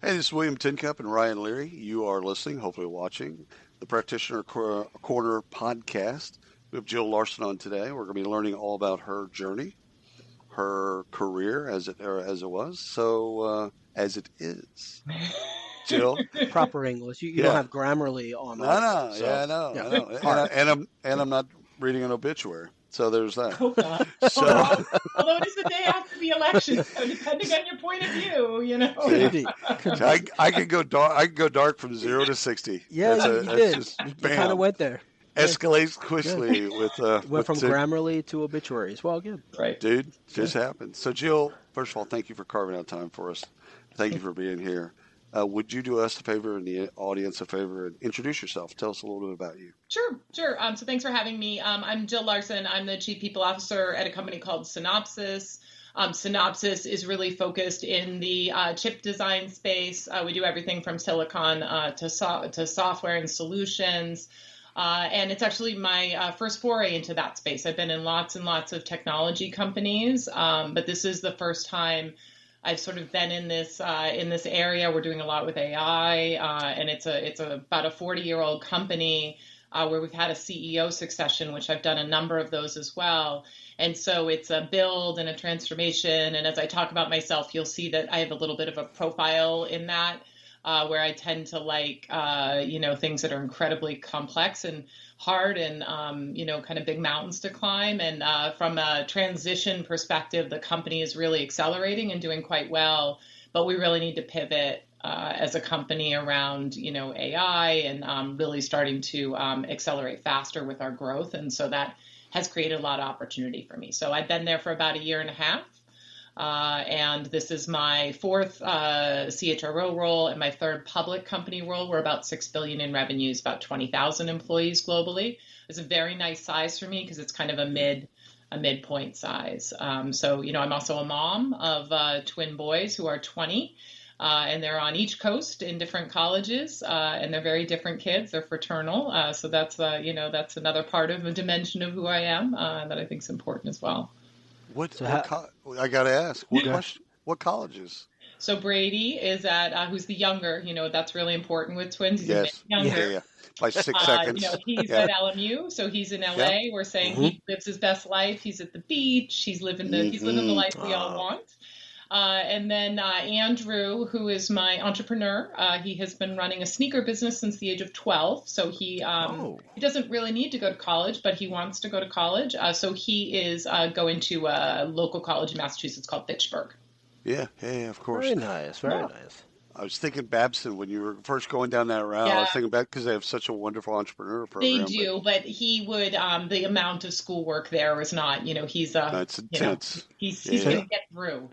Hey, this is William Tincup and Ryan Leary. You are listening, hopefully watching, the Practitioner Corner podcast. We have Jill Larsen on today. We're going to be learning all about her journey, her career as it was. So as it is, Jill. Proper English. You don't have Grammarly on. No, so, I know. And I'm not reading an obituary. So there's that. Hope not. So, although it is the day after the election, so depending on your point of view, I can go dark. I can go dark from 0 to 60. Yeah, you did. Just, you kind of went there. Escalates quickly went from Grammarly to obituaries. Well, good. Right, dude. Just happened. So, Jill, first of all, thank you for carving out time for us. Thank you for being here. Would you do us a favor and the audience a favor and introduce yourself? Tell us a little bit about you. Sure. So thanks for having me. I'm Jill Larsen. I'm the Chief People Officer at a company called Synopsys. Synopsys is really focused in the chip design space. We do everything from silicon to software and solutions. And it's actually my first foray into that space. I've been in lots and lots of technology companies, but this is the first time I've sort of been in this area. We're doing a lot with AI, and it's about a 40-year-old company where we've had a CEO succession, which I've done a number of those as well. And so it's a build and a transformation. And as I talk about myself, you'll see that I have a little bit of a profile in that, where I tend to like things that are incredibly complex and hard and kind of big mountains to climb. And from a transition perspective, the company is really accelerating and doing quite well, but we really need to pivot as a company around AI and really starting to accelerate faster with our growth. And so that has created a lot of opportunity for me. So I've been there for about a year and a half. And this is my fourth CHRO role and my third public company role. We're about $6 billion in revenues, about 20,000 employees globally. It's a very nice size for me because it's kind of a midpoint size. So I'm also a mom of twin boys who are 20, and they're on each coast in different colleges, and they're very different kids. They're fraternal. So that's another part of a dimension of who I am that I think is important as well. I got to ask, what colleges? So Brady is at, who's the younger, that's really important with twins. He's a bit younger. Yeah. By 6 seconds. He's at LMU, so he's in LA. Yep. We're saying he lives his best life. He's at the beach. He's living the life we all want. And then Andrew, who is my entrepreneur, he has been running a sneaker business since the age of 12. So he doesn't really need to go to college, but he wants to go to college. So he is going to a local college in Massachusetts called Fitchburg. Yeah, of course. Very nice, very nice. I was thinking Babson when you were first going down that route. I was thinking about because they have such a wonderful entrepreneur program. They do, but he would. The amount of schoolwork there is not. He's that's intense. He's going to get through.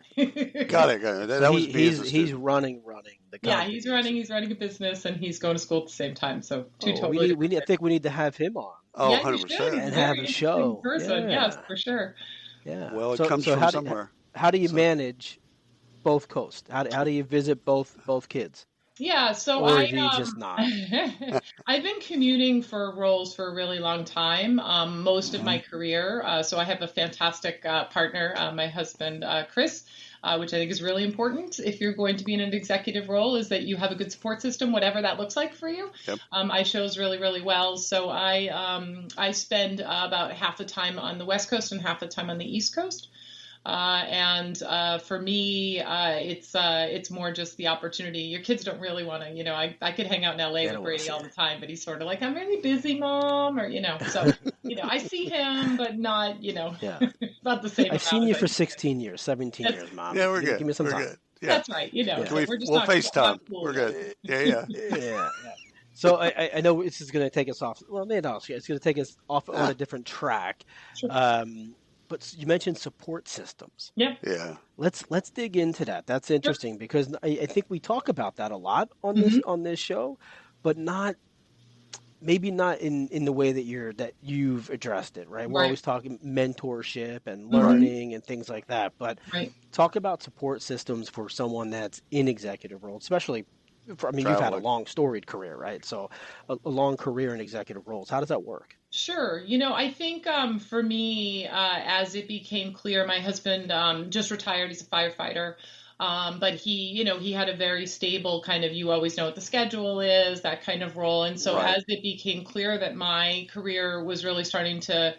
Got it. That was he's running the company. Yeah, he's running a business, and he's going to school at the same time. So totally. I think we need to have him on. Oh, 100%. And have a show. Person. Yeah. Yes, for sure. Yeah. Well, it comes from somewhere. How do you manage both coasts? How do you visit both kids? Yeah, so or do you just not? I've been commuting for roles for a really long time, most of my career. So I have a fantastic partner, my husband, Chris, which I think is really important if you're going to be in an executive role, is that you have a good support system, whatever that looks like for you. Yep. I chose really, really well. So I spend about half the time on the West Coast and half the time on the East Coast. And for me, it's more just the opportunity. Your kids don't really want to, I could hang out in LA with Brady all the time, but he's sort of like, I'm really busy, Mom, or, so, I see him, but not, not the same. I've seen you for 16 years, 17 years, Mom. Yeah, we're good. Give me some time. Good. Yeah. That's right. We'll FaceTime. We're good. Yeah. So I know this is going to take us off. Well, maybe not. It's going to take us off on a different track. Sure. But you mentioned support systems. Yeah. Let's dig into that. That's interesting because I think we talk about that a lot on this show, but maybe not in the way that you've addressed it. Right. We're always talking mentorship and learning and things like that. But talk about support systems for someone that's in executive roles, especially. You've had a long storied career, right? So a long career in executive roles. How does that work? Sure. I think for me, as it became clear, my husband just retired. He's a firefighter. But he had a very stable kind of, you always know what the schedule is, that kind of role. And so Right. as it became clear that my career was really starting to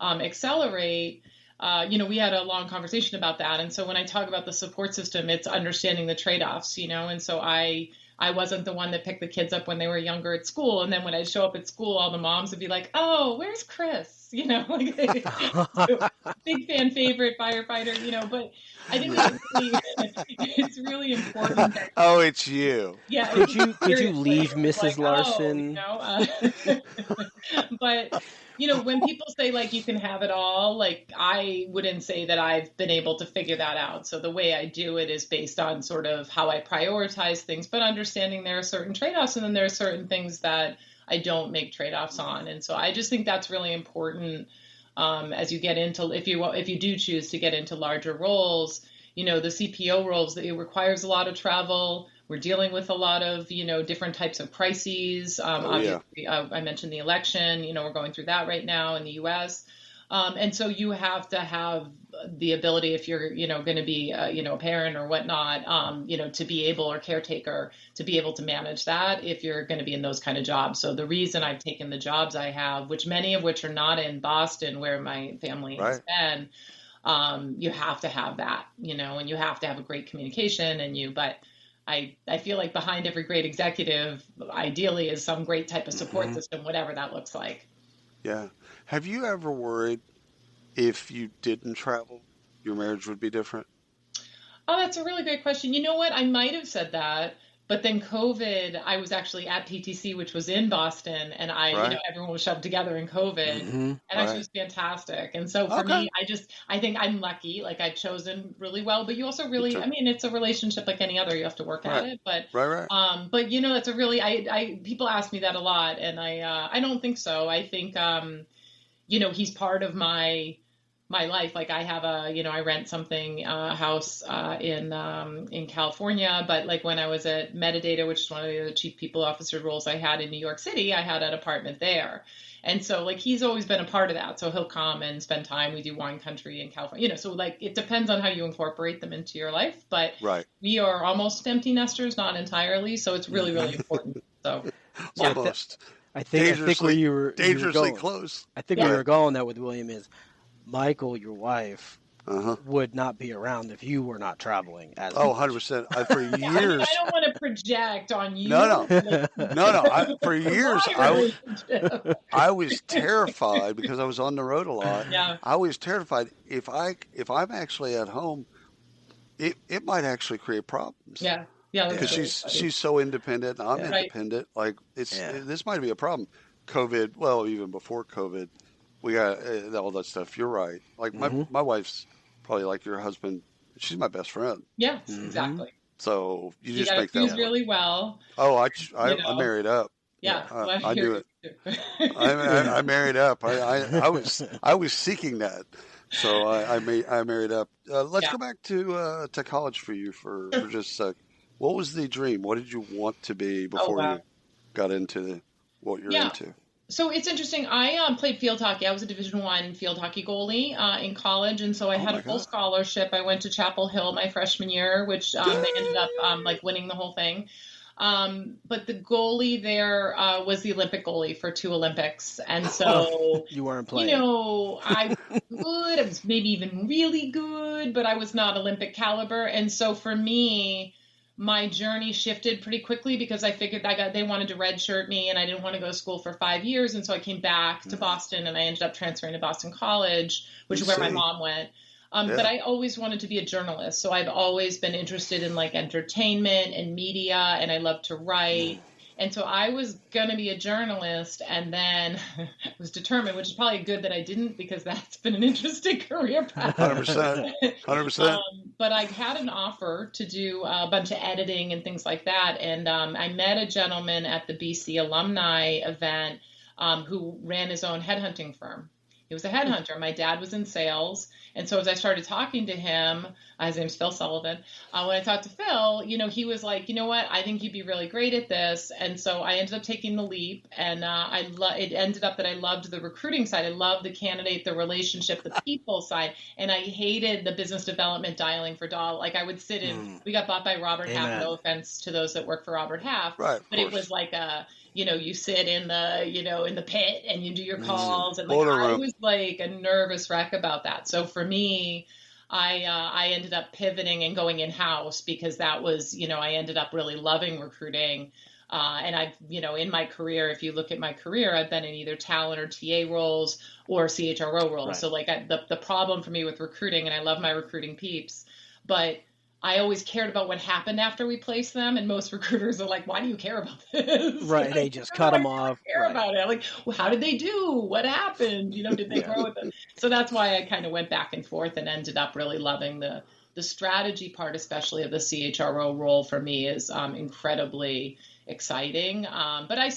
accelerate, we had a long conversation about that. And so when I talk about the support system, it's understanding the trade-offs, and so I wasn't the one that picked the kids up when they were younger at school. And then when I'd show up at school, all the moms would be like, "Oh, where's Chris?" Like so, big fan favorite firefighter, but I think it's really important that, Oh, it's you. yeah, Could you leave it's Mrs. like, Larsen? But when people say like you can have it all, like I wouldn't say that I've been able to figure that out. So the way I do it is based on sort of how I prioritize things, but understanding there are certain trade-offs, and then there are certain things that I don't make trade-offs on. And so I just think that's really important as you get into, if you do choose to get into larger roles, the CPO roles, it requires a lot of travel. We're dealing with a lot of, different types of crises. Obviously, I mentioned the election, we're going through that right now in the US. And so you have to have the ability, if you're, going to be, a parent or whatnot, to be able, or caretaker, to be able to manage that if you're going to be in those kind of jobs. So the reason I've taken the jobs I have, many of which are not in Boston where my family has been, you have to have that, and you have to have a great communication but I feel like behind every great executive, ideally, is some great type of support system, whatever that looks like. Yeah. Have you ever worried if you didn't travel, your marriage would be different? Oh, that's a really great question. You know what? I might have said that, but then COVID, I was actually at PTC, which was in Boston, and everyone was shoved together in COVID, and actually it was fantastic. And so for me, I think I'm lucky. Like I've chosen really well, but you also really, it's a relationship like any other. You have to work at it, but it's a really, people ask me that a lot, and I don't think so. I think, he's part of my life. Like I have I rent something, house in California, but like when I was at Metadata, which is one of the chief people officer roles I had in New York City, I had an apartment there. And so like he's always been a part of that. So he'll come and spend time. We do wine country in California, so like it depends on how you incorporate them into your life. But we are almost empty nesters, not entirely. So it's really, really important. So almost. I think where you were dangerously going, close. I think where you were going that with William is Michael, your wife, would not be around if you were not traveling as much. 100%. For years. I don't want to project on you. No. For years, I was terrified because I was on the road a lot. Yeah. I was terrified if I'm actually at home, it might actually create problems. Yeah. Yeah. Because she's so independent and I'm independent. Like this might be a problem. COVID, well, even before COVID, we got all that stuff. You're right. Like my wife's probably like your husband. She's my best friend. Yeah, exactly. So you just gotta make that choose really well. Oh, I married up. Yeah, I knew it. I married up. I was seeking that. So I married up. Let's go back to college for you for just a sec. What was the dream? What did you want to be before you got into what you're into? So it's interesting. I played field hockey. I was a Division I field hockey goalie in college, and so I had a full scholarship. I went to Chapel Hill my freshman year, which they ended up winning the whole thing. But the goalie there was the Olympic goalie for 2 Olympics, and so you weren't playing. I was good. I was maybe even really good, but I was not Olympic caliber. And so for me, my journey shifted pretty quickly because I figured they wanted to redshirt me and I didn't want to go to school for 5 years. And so I came back to Boston and I ended up transferring to Boston College, which is where my mom went. But I always wanted to be a journalist. So I've always been interested in like entertainment and media, and I love to write. And so I was going to be a journalist, and then was determined, which is probably good that I didn't, because that's been an interesting career path. 100%. But I had an offer to do a bunch of editing and things like that. And I met a gentleman at the BC alumni event who ran his own headhunting firm. He was a headhunter. My dad was in sales. And so as I started talking to him, his name's Phil Sullivan. When I talked to Phil, he was like, you know what, I think you'd be really great at this. And so I ended up taking the leap, and it ended up that I loved the recruiting side. I loved the candidate, the relationship, the people side. And I hated the business development dialing for doll. Like I would sit in, we got bought by Robert Half, no offense to those that work for Robert Half, right, but it was like you sit in the pit and you do your calls, and like I was like a nervous wreck about that. So for me, I ended up pivoting and going in-house because that was, I ended up really loving recruiting. And I've, in my career, if you look at my career, I've been in either talent or TA roles or CHRO roles. Right. So like the problem for me with recruiting, and I love my recruiting peeps, but I always cared about what happened after we placed them. And most recruiters are like, why do you care about this? Right. They just cut them off. Care about it. Like, well, how did they do? What happened? Did they grow with it? So that's why I kind of went back and forth and ended up really loving the strategy part, especially of the CHRO role for me is incredibly exciting. But I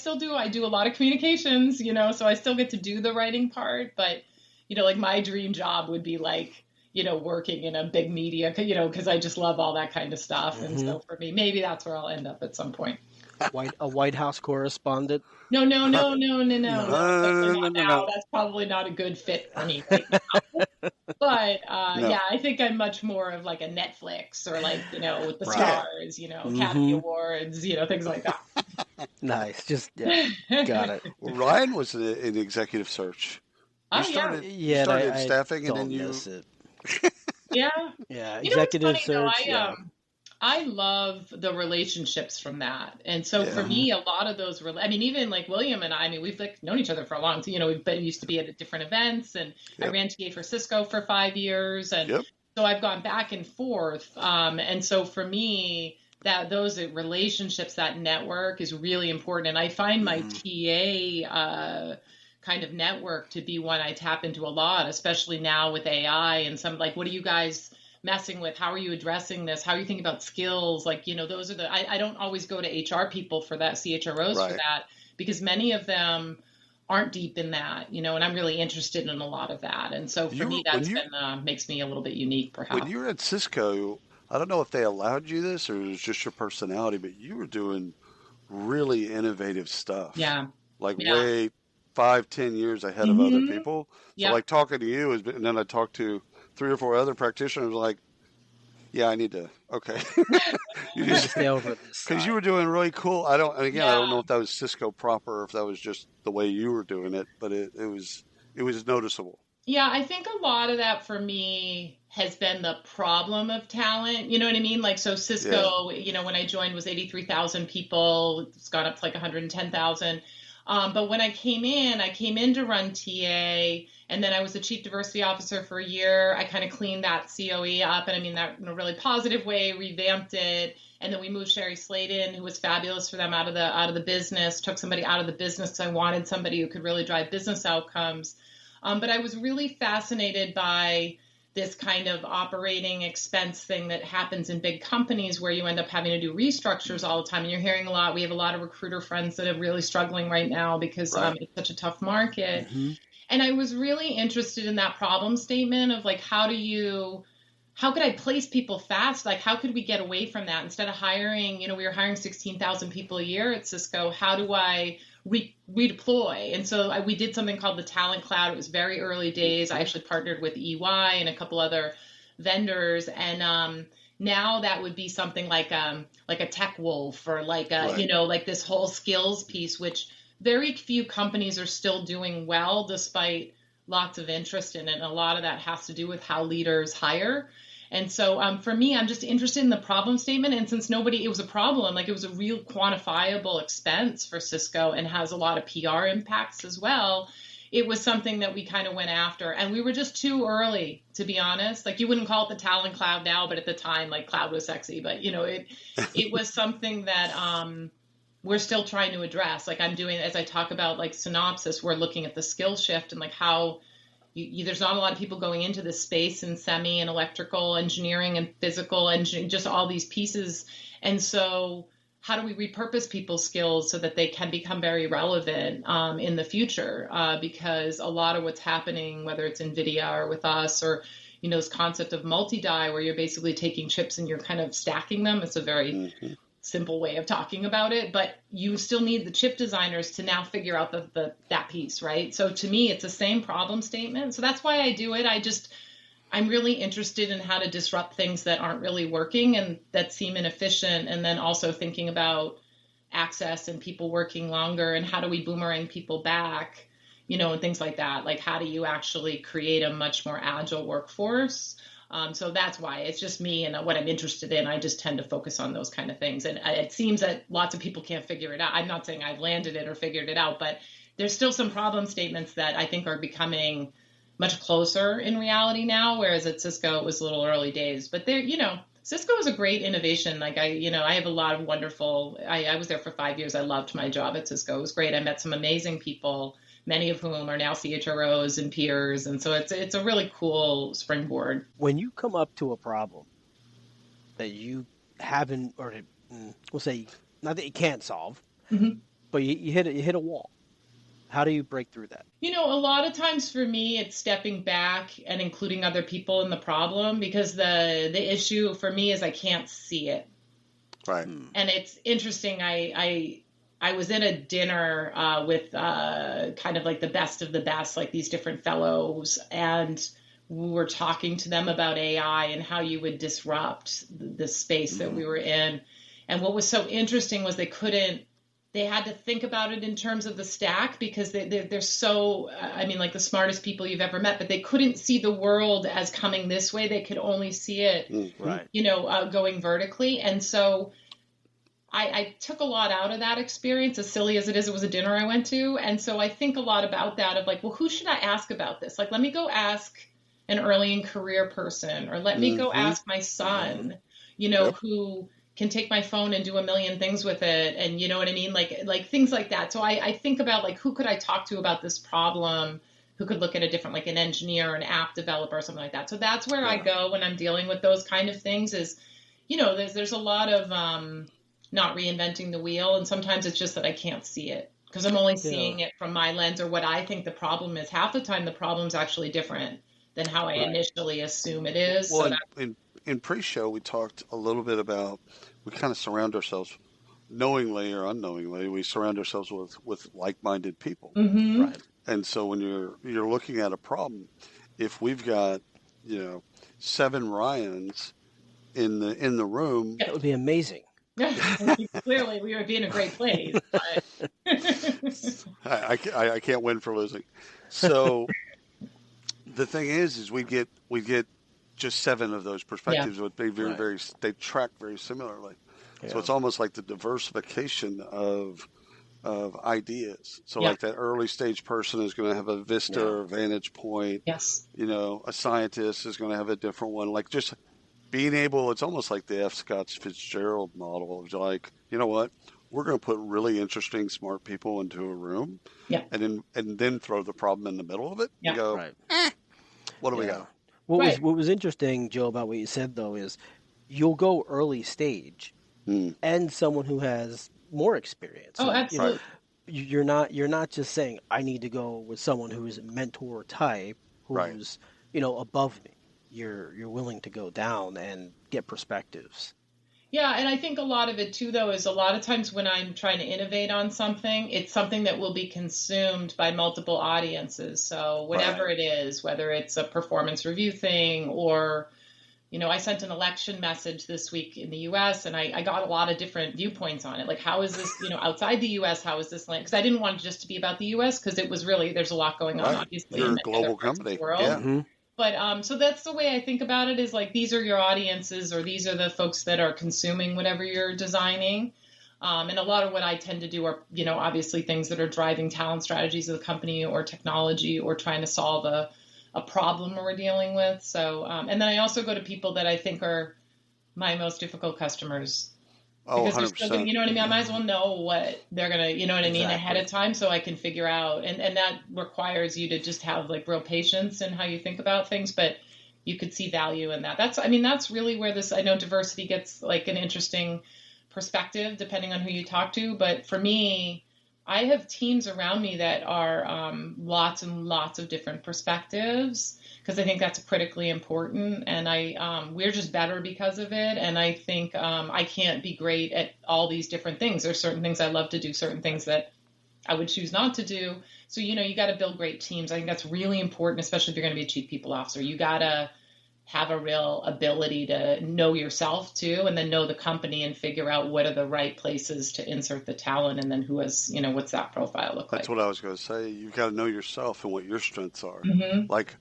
do a lot of communications, so I still get to do the writing part. But, like my dream job would be like, working in a big media, because I just love all that kind of stuff. And so for me, maybe that's where I'll end up at some point. A White House correspondent? No. That's probably not a good fit for me. But yeah, I think I'm much more of like a Netflix or like, with the stars, Academy Awards, things like that. Nice. Just, got it. Well, Ryan was in executive search. You started staffing and then you... Yeah. Executive search. I love the relationships from that. And so for me, a lot of those, even like William and I we've like known each other for a long time. We used to be at different events, and I ran TA for Cisco for 5 years. And so I've gone back and forth. And so for me, those relationships, that network is really important. And I find my TA kind of network to be one I tap into a lot, especially now with AI and some like, what are you guys messing with? How are you addressing this? How are you thinking about skills? Like, those are I don't always go to HR people for that, CHROs for that, because many of them aren't deep in that, and I'm really interested in a lot of that. And so for me, that's makes me a little bit unique, perhaps. When you were at Cisco, I don't know if they allowed you this or it was just your personality, but you were doing really innovative stuff. Yeah. Way 5-10 years ahead of other people. So like talking to you, and then I talked to 3 or 4 other practitioners, like, I need to, okay. You just stay over this. Because you were doing really cool. I don't know if that was Cisco proper or if that was just the way you were doing it, but it was noticeable. Yeah, I think a lot of that for me has been the problem of talent. You know what I mean? Like, so Cisco, when I joined was 83,000 people. It's gone up to like 110,000. But when I came in to run TA, and then I was the chief diversity officer for a year. I kind of cleaned that COE up, and I mean that in a really positive way, revamped it. And then we moved Sherry Sladen, who was fabulous for them, out of the business, took somebody out of the business because I wanted somebody who could really drive business outcomes. But I was really fascinated by this kind of operating expense thing that happens in big companies where you end up having to do restructures all the time. And you're hearing a lot. We have a lot of recruiter friends that are really struggling right now because it's such a tough market. Mm-hmm. And I was really interested in that problem statement of like, how could I place people fast? Like, how could we get away from that? Instead of hiring, we were hiring 16,000 people a year at Cisco. How do I redeploy? And so we did something called the Talent Cloud. It was very early days. I actually partnered with EY and a couple other vendors. And now that would be something like a Tech Wolf or like like this whole skills piece, which very few companies are still doing well despite lots of interest in it. And a lot of that has to do with how leaders hire. And so for me, I'm just interested in the problem statement. And since it was a problem, like it was a real quantifiable expense for Cisco and has a lot of PR impacts as well, it was something that we kind of went after. And we were just too early, to be honest. Like, you wouldn't call it the Talent Cloud now, but at the time, like, cloud was sexy. But, it was something that we're still trying to address. Like, I'm doing, as I talk about, like, Synopsys, we're looking at the skill shift and, like, how there's not a lot of people going into this space in semi and electrical engineering and physical engineering, just all these pieces. And so how do we repurpose people's skills so that they can become very relevant in the future? Because a lot of what's happening, whether it's NVIDIA or with us, or this concept of multi-die, where you're basically taking chips and you're kind of stacking them. It's a very simple way of talking about it, but you still need the chip designers to now figure out that piece, right? So to me, it's the same problem statement. So that's why I do it. I'm really interested in how to disrupt things that aren't really working and that seem inefficient. And then also thinking about access and people working longer and how do we boomerang people back, and things like that. Like, how do you actually create a much more agile workforce? So that's why it's just me and what I'm interested in. I just tend to focus on those kind of things. And it seems that lots of people can't figure it out. I'm not saying I've landed it or figured it out, but there's still some problem statements that I think are becoming much closer in reality now, whereas at Cisco, it was a little early days. But there, Cisco is a great innovation. Like I have a lot of wonderful, I was there for 5 years. I loved my job at Cisco. It was great. I met some amazing people, many of whom are now CHROs and peers. And so it's a really cool springboard. When you come up to a problem that you haven't, or we'll say, not that you can't solve, but you hit a wall. How do you break through that? A lot of times for me, it's stepping back and including other people in the problem, because the issue for me is I can't see it. Right. And it's interesting. I was in a dinner with kind of like the best of the best, like these different fellows, and we were talking to them about AI and how you would disrupt the space that we were in. And what was so interesting was they had to think about it in terms of the stack, because they're so, like the smartest people you've ever met, but they couldn't see the world as coming this way. They could only see it, right. Going vertically. And so I took a lot out of that experience, as silly as it was a dinner I went to. And so I think a lot about that of like, well, who should I ask about this? Like, let me go ask an early in career person, or let me go ask my son, who can take my phone and do a million things with it. And you know what I mean? Like things like that. So I think about like, who could I talk to about this problem? Who could look at a different, like an engineer or an app developer or something like that. So that's where I go when I'm dealing with those kind of things is, there's a lot of not reinventing the wheel. And sometimes it's just that I can't see it because I'm only seeing it from my lens or what I think the problem is. Half the time, the problem's actually different than how I initially assume it is. Well, So in pre-show, we talked a little bit about, we kind of surround ourselves, knowingly or unknowingly, we surround ourselves with like-minded people. Right. And so when you're looking at a problem, if we've got, 7 Ryans in the room, that would be amazing. Clearly, we would be in a great place. But I can't win for losing. So the thing is we get just 7 of those perspectives would be very they track very similarly. Yeah. So it's almost like the diversification of ideas. So like that early stage person is going to have a vista or vantage point. Yes. A scientist is going to have a different one. Like just being able, it's almost like the F. Scott Fitzgerald model of like, you know what? We're going to put really interesting, smart people into a room and then throw the problem in the middle of it and go, what do we got? What was interesting, Joe, about what you said, though, is you'll go early stage and someone who has more experience. Oh, absolutely. You're not just saying, I need to go with someone who's mentor type, who's, above me. You're willing to go down and get perspectives. Yeah, and I think a lot of it, too, though, is a lot of times when I'm trying to innovate on something, it's something that will be consumed by multiple audiences. So whatever it is, whether it's a performance review thing or, I sent an election message this week in the U.S. and I got a lot of different viewpoints on it. Like, how is this, outside the U.S., how is this land? Because I didn't want it just to be about the U.S. because it was really, there's a lot going on, obviously. You're a global company. Yeah. But so that's the way I think about it is like these are your audiences or these are the folks that are consuming whatever you're designing. And a lot of what I tend to do are, obviously things that are driving talent strategies of the company or technology or trying to solve a problem we're dealing with. So and then I also go to people that I think are my most difficult customers. Because they're still gonna, you know what I mean? I might as well know what they're going to, you know what I mean, ahead of time so I can figure out. And that requires you to just have like real patience in how you think about things. But you could see value in that. That's really where this, I know diversity gets like an interesting perspective depending on who you talk to. But for me, I have teams around me that are lots and lots of different perspectives because I think that's critically important. And we're just better because of it. And I think I can't be great at all these different things. There's certain things I love to do, certain things that I would choose not to do. So, you got to build great teams. I think that's really important, especially if you're going to be a chief people officer. You got to have a real ability to know yourself too, and then know the company and figure out what are the right places to insert the talent, and then who has, what's that profile look like? That's what I was going to say. You've got to know yourself and what your strengths are. Mm-hmm. Like,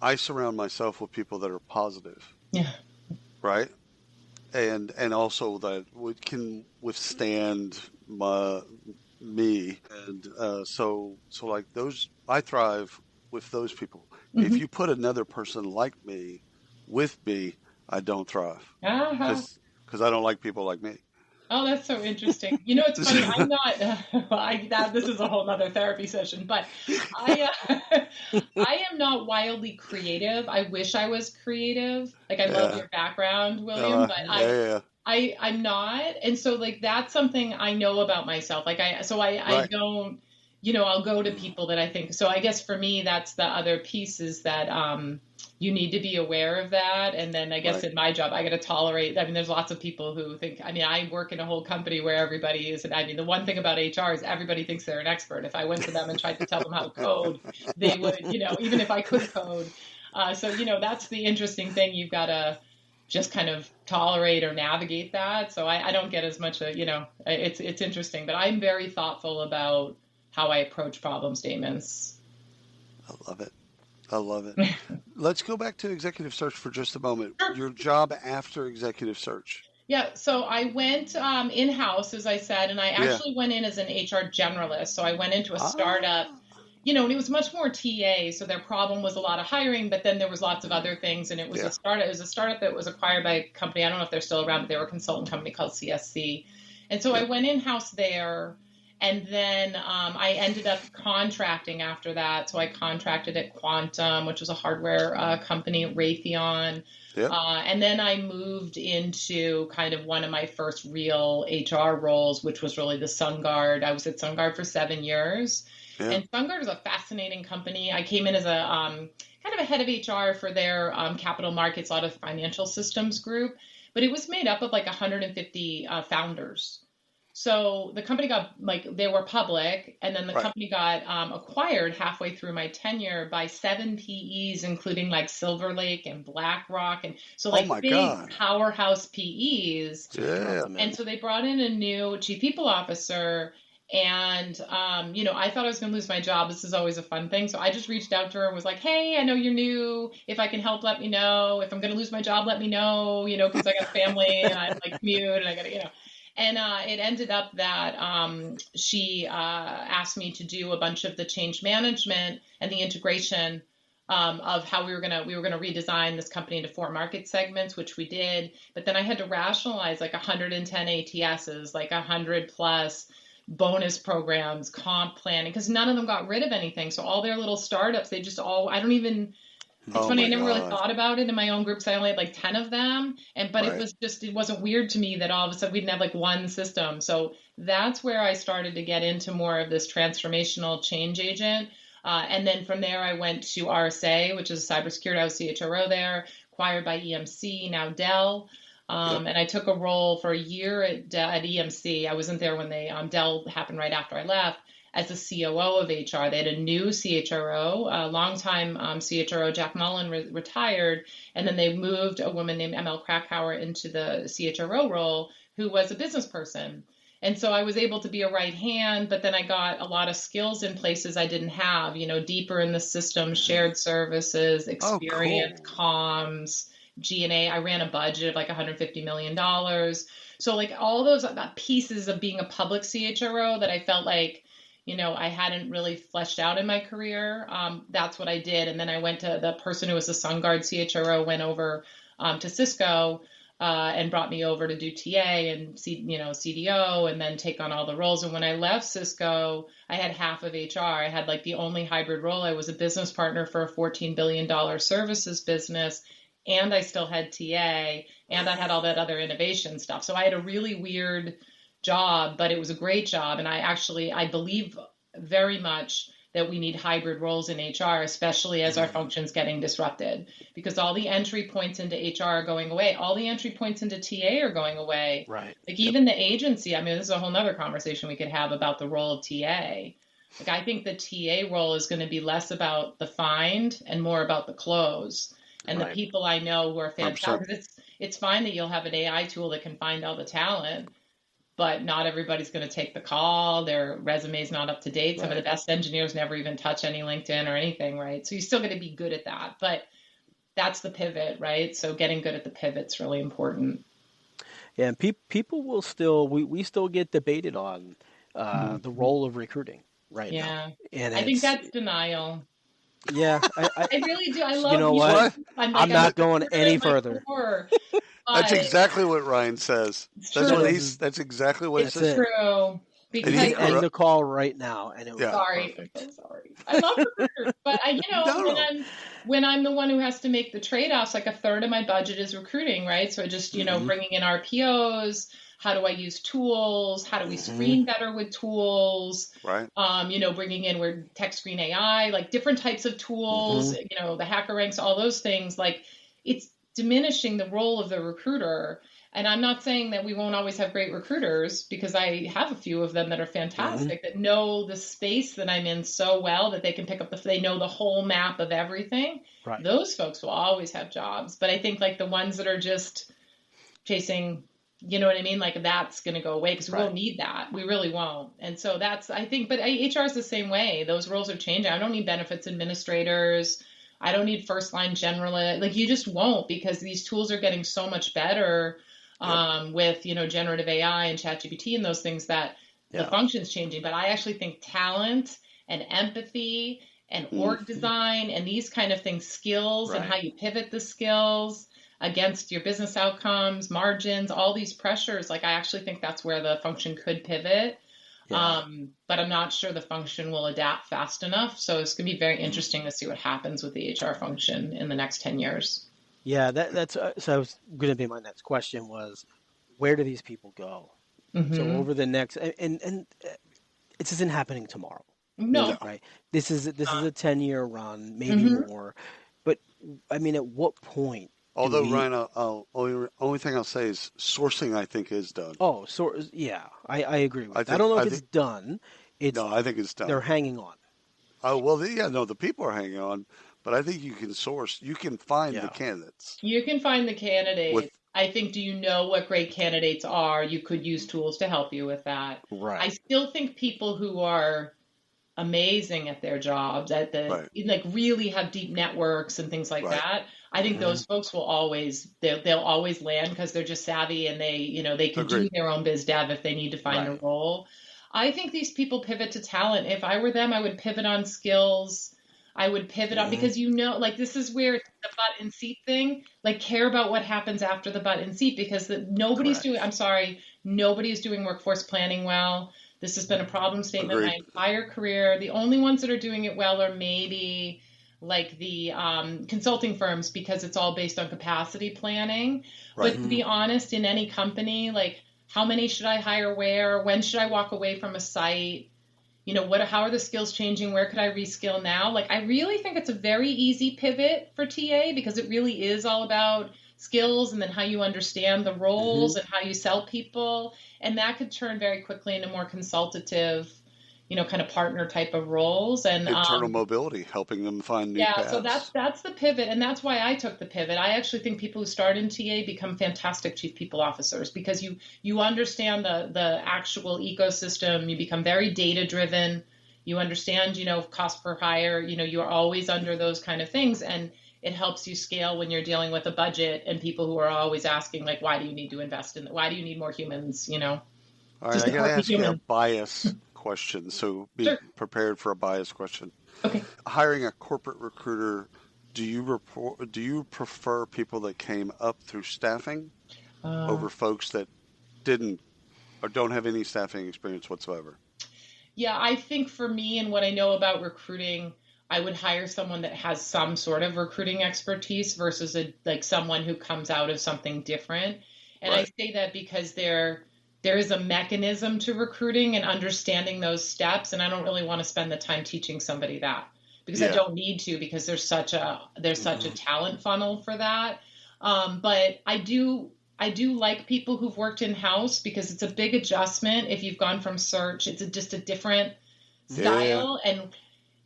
I surround myself with people that are positive. Yeah. Right? And also that can withstand me. And so like those, I thrive with those people. Mm-hmm. If you put another person like me with me, I don't thrive. Because I don't like people like me. Oh, that's so interesting. It's funny. I'm not. This is a whole other therapy session, but I am not wildly creative. I wish I was creative. Like I love your background, William, but I'm not. And so like that's something I know about myself. Like I don't. I'll go to people that I think. So I guess for me, that's the other piece is that you need to be aware of that. And then I guess in my job, I got to tolerate. I mean, there's lots of people who think. I mean, I work in a whole company where everybody is. And I mean, the one thing about HR is everybody thinks they're an expert. If I went to them and tried to tell them how to code, they would. Even if I could code. So that's the interesting thing. You've got to just kind of tolerate or navigate that. So I don't get as much. It's interesting, but I'm very thoughtful about how I approach problem statements. I love it. Let's go back to executive search for just a moment. Sure. Your job after executive search. Yeah, so I went in-house, as I said, and I actually went in as an HR generalist. So I went into a startup, and it was much more TA. So their problem was a lot of hiring, but then there was lots of other things. And it was a startup. It was a startup that was acquired by a company. I don't know if they're still around, but they were a consultant company called CSC. And so I went in-house there. And then I ended up contracting after that. So I contracted at Quantum, which was a hardware company, Raytheon. Yep. And then I moved into kind of one of my first real HR roles, which was really the SunGard. I was at SunGard for 7 years. Yeah. And SunGard is a fascinating company. I came in as a kind of a head of HR for their capital markets, a lot of financial systems group. But it was made up of like 150 founders. So the company they were public, and then the company got acquired halfway through my tenure by 7 PEs, including like Silver Lake and BlackRock. And so big powerhouse PEs. Yeah. And so they brought in a new chief people officer. And, I thought I was going to lose my job. This is always a fun thing. So I just reached out to her and was like, hey, I know you're new. If I can help, let me know. If I'm going to lose my job, let me know, because I got a family and I commute and I got to, And it ended up that she asked me to do a bunch of the change management and the integration of how we were gonna redesign this company into 4 market segments, which we did. But then I had to rationalize like 110 ATSs, like 100 plus bonus programs, comp planning, because none of them got rid of anything. So all their little startups, they just all, I don't even. It's funny, I never really thought about it in my own groups. I only had like 10 of them. But it wasn't weird to me that all of a sudden we didn't have like one system. So that's where I started to get into more of this transformational change agent. And then from there, I went to RSA, which is cybersecurity. I was CHRO there, acquired by EMC, now Dell. And I took a role for a year at EMC. I wasn't there when Dell happened right after I left. As the COO of HR. They had a new CHRO, a longtime CHRO, Jack Mullen, retired, and then they moved a woman named ML Krakauer into the CHRO role, who was a business person. And so I was able to be a right hand, but then I got a lot of skills in places I didn't have, deeper in the system, shared services, experience, comms, G&A. I ran a budget of like $150 million. So like all those pieces of being a public CHRO that I felt like, I hadn't really fleshed out in my career. That's what I did. And then I went to the person who was the SunGard CHRO, went over to Cisco and brought me over to do TA and CDO and then take on all the roles. And when I left Cisco, I had half of HR. I had like the only hybrid role. I was a business partner for a $14 billion services business and I still had TA, and I had all that other innovation stuff. So I had a really weird job, but it was a great job. And I believe very much that we need hybrid roles in HR, especially as our function's getting disrupted, because all the entry points into HR are going away. All the entry points into TA are going away. Right. Like even the agency, I mean, this is a whole nother conversation we could have about the role of TA. Like I think the TA role is going to be less about the find and more about the close. And the people I know who are fantastic, it's fine that you'll have an AI tool that can find all the talent, but not everybody's going to take the call. Their resume's not up to date. Some of the best engineers never even touch any LinkedIn or anything, right? So you're still going to be good at that, but that's the pivot, right? So getting good at the pivot's really important. Yeah, and people will still, we still get debated on the role of recruiting right now. And I think that's denial. Yeah, I really do. I love you know what? I'm not going any further. That's exactly what Ryan says. That's exactly what he says. True. Because I end the call right now, and it was sorry. perfect. I'm so sorry. I love recruiters, but when I'm the one who has to make the trade-offs, like a third of my budget is recruiting, right? So just bringing in RPOs. How do I use tools? How do we screen better with tools? Right. Bringing in we're tech screen AI, like different types of tools. The hacker ranks, all those things. Like it's diminishing the role of the recruiter. And I'm not saying that we won't always have great recruiters, because I have a few of them that are fantastic, that know the space that I'm in so well that they can pick up they know the whole map of everything. Right. Those folks will always have jobs. But I think like the ones that are just chasing, you know what I mean? Like that's going to go away, because we won't need that. We really won't. And so that's, I think, but HR is the same way. Those roles are changing. I don't need benefits administrators. I don't need first line generalists. Like you just won't, because these tools are getting so much better. With generative AI and ChatGPT and those things, that the function's changing. But I actually think talent and empathy and org design and these kind of things, skills and how you pivot the skills against your business outcomes, margins, all these pressures. Like I actually think that's where the function could pivot. But I'm not sure the function will adapt fast enough. So it's going to be very interesting to see what happens with the HR function in the next 10 years. Yeah, that's so. Was going to be my next question was, where do these people go? So over the next, and it isn't happening tomorrow. No, right? This is a 10-year run, maybe more. But I mean, at what point? Although Ryan, only thing I'll say is sourcing, I think, is done. Oh, I agree with that. I don't know if it's done. No, I think it's done. They're hanging on. Oh well, the people are hanging on. But I think you can source. You can find the candidates. You can find the candidates. I think, do you know what great candidates are? You could use tools to help you with that. Right. I still think people who are amazing at their jobs, like really have deep networks and things like that. I think those folks will they'll always land, because they're just savvy and they can do their own biz dev if they need to find a role. I think these people pivot to talent. If I were them, I would pivot on skills. I would pivot on, because like this is where the butt and seat thing, like care about what happens after the butt and seat, because nobody's doing workforce planning well. This has been a problem statement my entire career. The only ones that are doing it well are maybe like the consulting firms, because it's all based on capacity planning. But to be honest, in any company, like how many should I hire where? When should I walk away from a site? How are the skills changing? Where could I reskill now? Like, I really think it's a very easy pivot for TA, because it really is all about skills and then how you understand the roles and how you sell people. And that could turn very quickly into more consultative, kind of partner type of roles, and internal mobility, helping them find new paths. So that's the pivot, and that's why I took the pivot. I actually think people who start in TA become fantastic chief people officers, because you understand the actual ecosystem. You become very data driven. You understand, cost per hire. You're always under those kind of things, and it helps you scale when you're dealing with a budget and people who are always asking, like, why do you need to invest in? Why do you need more humans? All right, I got to ask you a bias question, so be prepared for a bias question. Okay. Hiring a corporate recruiter, do you prefer people that came up through staffing over folks that didn't or don't have any staffing experience whatsoever? Yeah, I think for me and what I know about recruiting, I would hire someone that has some sort of recruiting expertise versus someone who comes out of something different. And I say that because there is a mechanism to recruiting and understanding those steps, and I don't really want to spend the time teaching somebody that because I don't need to, because there's such a talent funnel for that. But I do like people who've worked in-house, because it's a big adjustment. If you've gone from search, it's just a different style.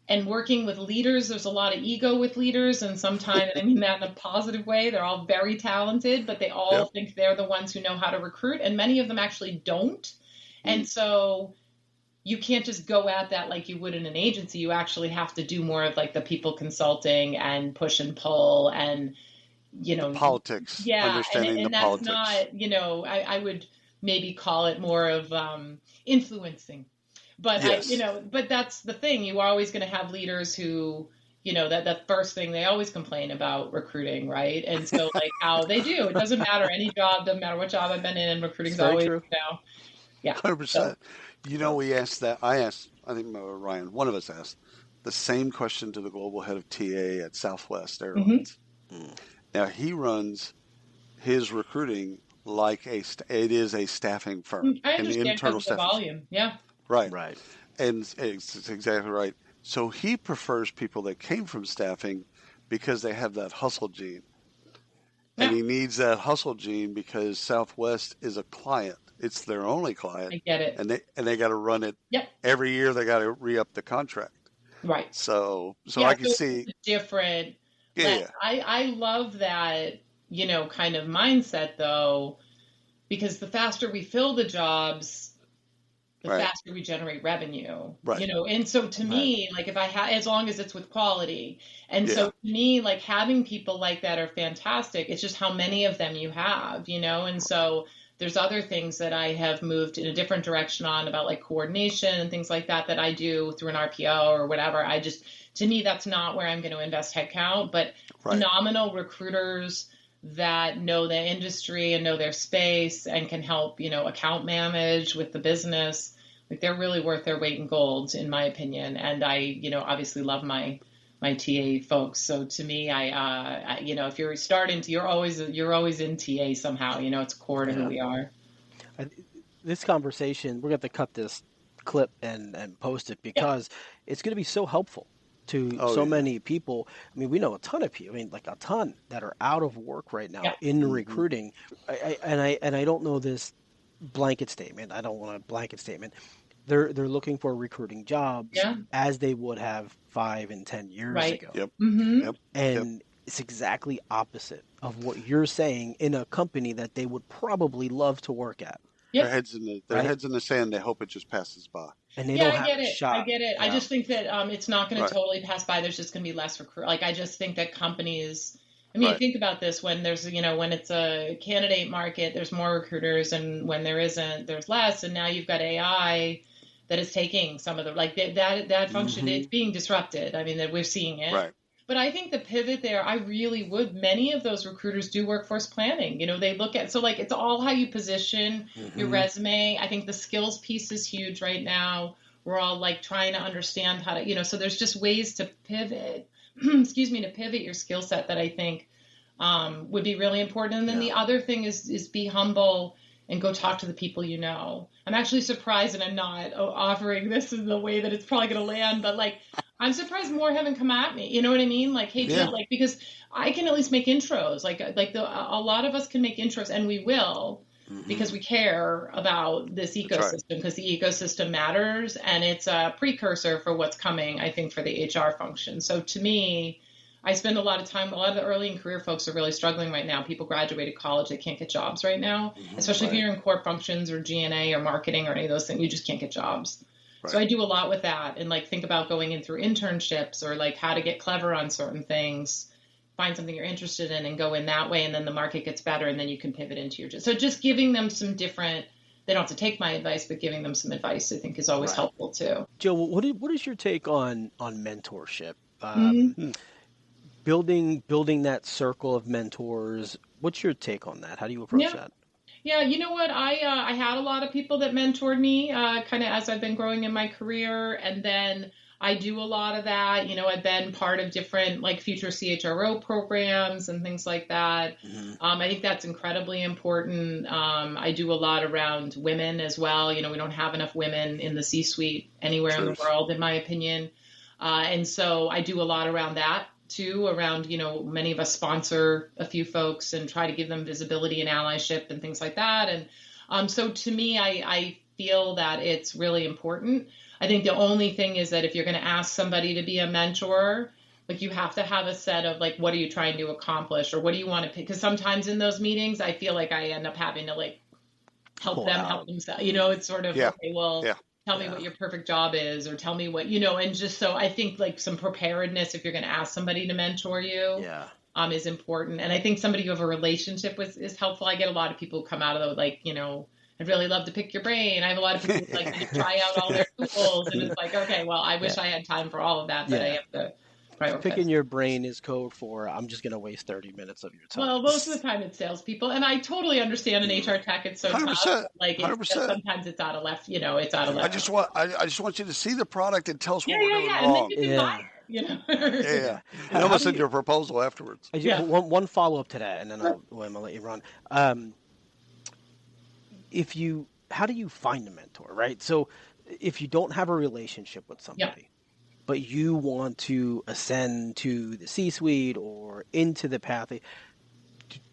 And working with leaders, there's a lot of ego with leaders, and sometimes, I mean that in a positive way, they're all very talented, but they all think they're the ones who know how to recruit, and many of them actually don't. And so you can't just go at that like you would in an agency. You actually have to do more of like the people consulting and push and pull and, the politics, understanding and the that's politics. not, I would maybe call it more of influencing. But but that's the thing. You are always going to have leaders who, that the first thing they always complain about recruiting, right? And so like how they do, it doesn't matter any job, doesn't matter what job I've been in, recruiting's always, true. 100%. We asked that. I think Ryan, one of us asked the same question to the global head of TA at Southwest Airlines. Now he runs his recruiting like it is a staffing firm. I understand, an internal the volume. Yeah. Right. And it's exactly right. So he prefers people that came from staffing because they have that hustle gene. And he needs that hustle gene because Southwest is a client. It's their only client. I get it. And they got to run it every year. They got to re-up the contract. Right. So I can see different. Yeah. I love that, kind of mindset though, because the faster we fill the jobs, the faster we generate revenue, and so to me, like if as long as it's with quality. And so to me, like having people like that are fantastic. It's just how many of them you have, and so there's other things that I have moved in a different direction on about like coordination and things like that I do through an RPO or whatever. To me, that's not where I'm going to invest headcount, but phenomenal recruiters that know the industry and know their space and can help, account manage with the business. Like they're really worth their weight in gold, in my opinion. And I, obviously love my TA folks. So to me, I if you're starting to, you're always in TA somehow, it's core to who we are. This conversation, we're going to have to cut this clip and post it because it's going to be so helpful to many people. I mean, we know a ton of people, like a ton that are out of work right now in recruiting. I don't know this blanket statement. I don't want a blanket statement. They're looking for recruiting jobs as they would have 5 and 10 years ago. Yep. Mm-hmm. Yep. And it's exactly opposite of what you're saying in a company that they would probably love to work at. Yep. Their heads in the sand. They hope it just passes by. And they don't have a shot. I get it. Yeah. I just think that it's not going to totally pass by. There's just going to be less Like I just think that companies. I mean, think about this: when there's, when it's a candidate market, there's more recruiters, and when there isn't, there's less. And now you've got AI that is taking some of the that function. It's being disrupted. I mean, that we're seeing it. Right. But I think the pivot there, I really would. Many of those recruiters do workforce planning. They look at, so like it's all how you position your resume. I think the skills piece is huge right now. We're all like trying to understand how to, so there's just ways to pivot, to pivot your skill set that I think would be really important. And then the other thing is be humble and go talk to the people you know. I'm actually surprised, and I'm not offering this in the way that it's probably going to land, but like, I'm surprised more haven't come at me. You know what I mean? Like, hey, Jill, like, because I can at least make intros. A lot of us can make intros, and we will, because we care about this ecosystem, because the ecosystem matters, and it's a precursor for what's coming, I think, for the HR function. So to me, I spend a lot of time, a lot of the early in career folks are really struggling right now. People graduated college, they can't get jobs right now, especially if you're in core functions or G&A or marketing or any of those things, you just can't get jobs. Right. So I do a lot with that, and like think about going in through internships or like how to get clever on certain things, find something you're interested in and go in that way. And then the market gets better and then you can pivot into your, so just giving them some different, they don't have to take my advice, but giving them some advice I think is always helpful too. Jill, what is your take on mentorship? Building that circle of mentors. What's your take on that? How do you approach that? Yeah, you know what? I had a lot of people that mentored me kind of as I've been growing in my career. And then I do a lot of that. I've been part of different like future CHRO programs and things like that. Mm-hmm. I think that's incredibly important. I do a lot around women as well. We don't have enough women in the C-suite anywhere in the world, in my opinion. And so I do a lot around that too, around, many of us sponsor a few folks and try to give them visibility and allyship and things like that. And so to me, I feel that it's really important. I think the only thing is that if you're going to ask somebody to be a mentor, like you have to have a set of like, what are you trying to accomplish or what do you want to pick? Because sometimes in those meetings, I feel like I end up having to like help themselves. It's sort of, okay, well, tell me what your perfect job is or tell me what, and just so I think like some preparedness if you're going to ask somebody to mentor you is important. And I think somebody you have a relationship with is helpful. I get a lot of people who come out of the like, I'd really love to pick your brain. I have a lot of people who like to try out all their tools, and it's like, okay, well, I wish I had time for all of that, but I have to prioritize. Picking your brain is code for I'm just going to waste 30 minutes of your time. Well, most of the time it's salespeople, and I totally understand in HR tech it's so 100%, tough. Like, 100%. Sometimes it's out of left. It's out of left. I just want you to see the product and tell us what we're doing wrong. And then you can buy it. And I'm gonna send your proposal afterwards. One follow up to that, and then I'm gonna let you run. How do you find a mentor, right? So if you don't have a relationship with somebody, but you want to ascend to the C-suite or into the path,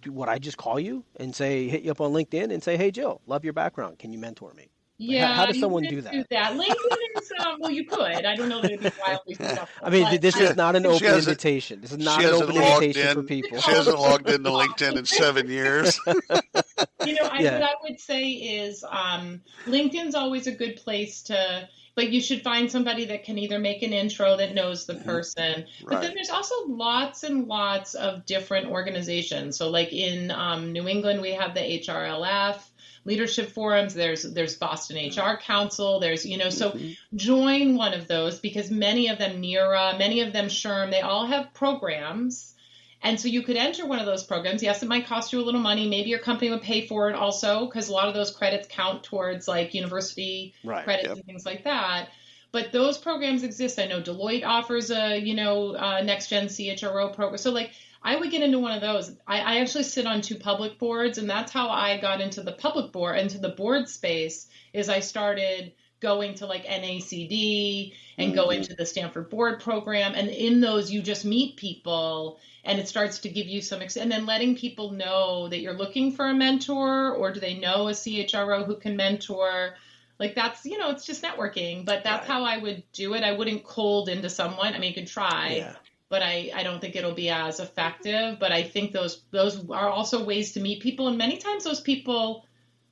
would I just call you and hit you up on LinkedIn and say, hey, Jill, love your background. Can you mentor me? Yeah. How does someone do that? LinkedIn is, well, you could. I don't know that it'd be wildly successful. I mean, this is not an open invitation. This is not an open invitation for people. She hasn't logged into LinkedIn in 7 years. What I would say is LinkedIn's always a good place to, but you should find somebody that can either make an intro that knows the person. But then there's also lots and lots of different organizations. So like in New England, we have the HRLF. Leadership forums, there's Boston HR Council, there's, so join one of those because many of them NERA, many of them SHRM, they all have programs. And so you could enter one of those programs. Yes, it might cost you a little money. Maybe your company would pay for it also because a lot of those credits count towards like university credits and things like that. But those programs exist. I know Deloitte offers a, next gen CHRO program. So like, I would get into one of those. I actually sit on 2 public boards, and that's how I got into the public board, into the board space, is I started going to like NACD and go into the Stanford board program. And in those, you just meet people and it starts to give you some, and then letting people know that you're looking for a mentor or do they know a CHRO who can mentor. Like that's, it's just networking, but that's how I would do it. I wouldn't cold into someone. I mean, you can try. But I don't think it'll be as effective. But I think those are also ways to meet people. And many times those people,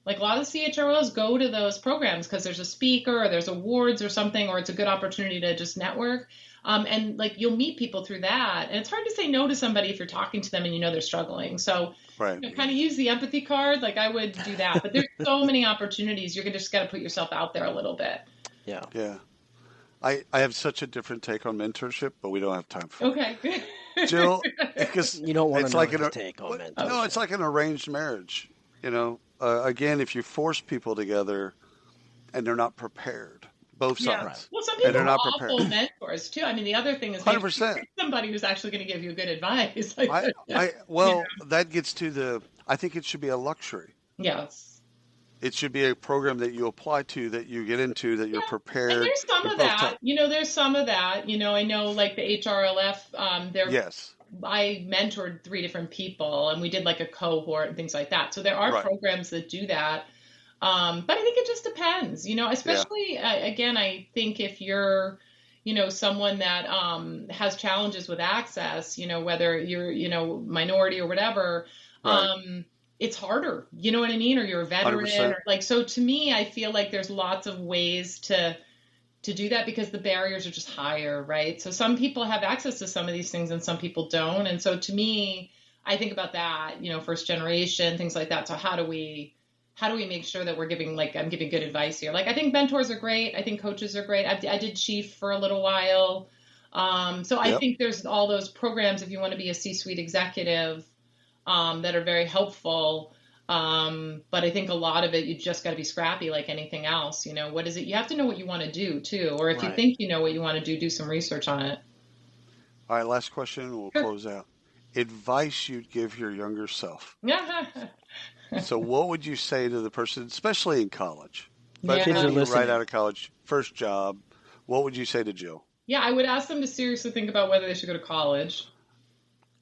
like a lot of the CHROs go to those programs because there's a speaker or there's awards or something, or it's a good opportunity to just network. And like you'll meet people through that. And it's hard to say no to somebody if you're talking to them and they're struggling. So kind of use the empathy card. Like I would do that. But there's so many opportunities. You're just got to put yourself out there a little bit. Yeah. I have such a different take on mentorship, but we don't have time for it. Okay. Jill, because you don't want to like take on mentorship. No, it's like an arranged marriage. Again, if you force people together and they're not prepared, both sides. Well, some people are awful mentors too. I mean, the other thing is 100%. Somebody who's actually going to give you good advice. That gets to I think it should be a luxury. Yes. It should be a program that you apply to, that you get into, that you're prepared. And there's some of that. There's some of that. I know like the HRLF, I mentored 3 different people and we did like a cohort and things like that. So there are programs that do that. But I think it just depends, especially, again, I think if you're, someone that has challenges with access, whether you're, minority or whatever, it's harder, you know what I mean? Or you're a veteran or so to me, I feel like there's lots of ways to do that because the barriers are just higher, right? So some people have access to some of these things and some people don't. And so to me, I think about that, first generation, things like that. So how do we make sure that we're giving, I'm giving good advice here? Like, I think mentors are great. I think coaches are great. I did chief for a little while. So I think there's all those programs if you want to be a C-suite executive that are very helpful. But I think a lot of it, you just got to be scrappy like anything else. You know, what is it? You have to know what you want to do too. Or if you Right. think you know what you want to do some research on it. All right, last question. We'll close out. Advice you'd give your younger self. So what would you say to the person, especially in college? But Kids are maybe right listening. out of college, first job, what would you say to Jill? Yeah, I would ask them to seriously think about whether they should go to college.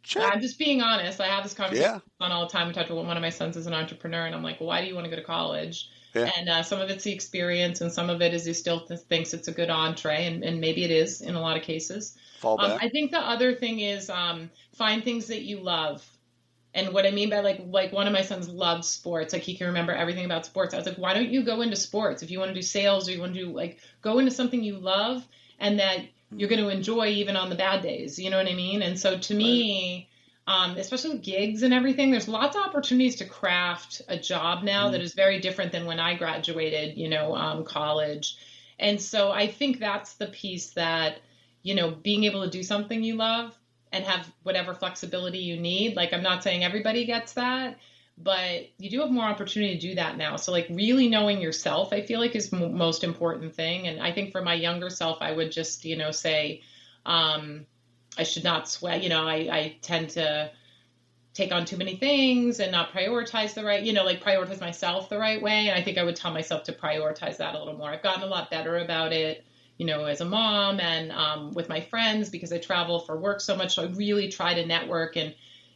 Check. I'm just being honest. I have this conversation Yeah. on all the time. We talked about one of my sons is an entrepreneur, and I'm like, well, why do you want to go to college? Yeah. And some of it's the experience, and some of it is he still thinks it's a good entree, and maybe it is in a lot of cases. Fall back. I think the other thing is find things that you love. And what I mean by like one of my sons loves sports. Like he can remember everything about sports. I was like, why don't you go into sports? If you want to do sales or you want to do like go into something you love and that you're going to enjoy even on the bad days. You know what I mean? And so to me, especially with gigs and everything, there's lots of opportunities to craft a job now that is very different than when I graduated, college. And so I think that's the piece that, being able to do something you love and have whatever flexibility you need. Like, I'm not saying everybody gets that, but you do have more opportunity to do that now. So like really knowing yourself, I feel like is most important thing. And I think for my younger self, I would just, say, I should not sweat. I tend to take on too many things and not prioritize the right, prioritize myself the right way. And I think I would tell myself to prioritize that a little more. I've gotten a lot better about it, as a mom and with my friends because I travel for work so much. So I really try to network and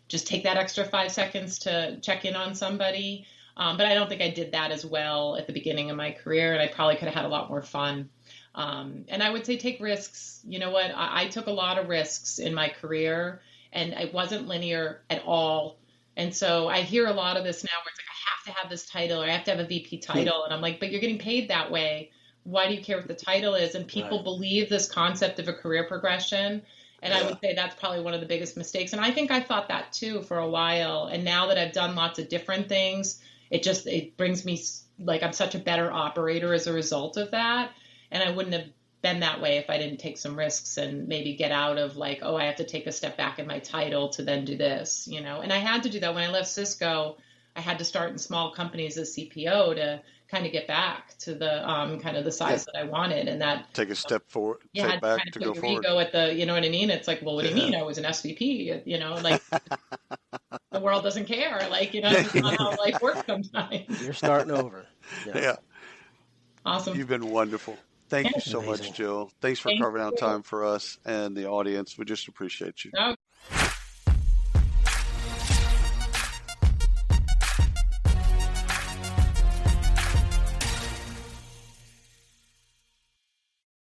just take that extra 5 seconds to check in on somebody. But I don't think I did that as well at the beginning of my career. And I probably could have had a lot more fun. And I would say take risks. You know what? I took a lot of risks in my career and it wasn't linear at all. And so I hear a lot of this now where it's like, I have to have this title or I have to have a VP title. And I'm like, but you're getting paid that way. Why do you care what the title is? And people believe this concept of a career progression. And I would say that's probably one of the biggest mistakes. And I think I thought that too for a while. And now that I've done lots of different things, it brings me like I'm such a better operator as a result of that. And I wouldn't have been that way if I didn't take some risks and maybe get out of like, oh, I have to take a step back in my title to then do this, And I had to do that when I left Cisco. I had to start in small companies as CPO to kind of get back to the kind of the size that I wanted, and that take a step forward, take back to go forward. Ego at the, you know what I mean? It's like, well, what do you mean? I was an SVP, like the world doesn't care, it's not how life works sometimes. You're starting over. Yeah. Awesome. You've been wonderful. Thank you so much, Jill. Thanks for carving out time for us and the audience. We just appreciate you.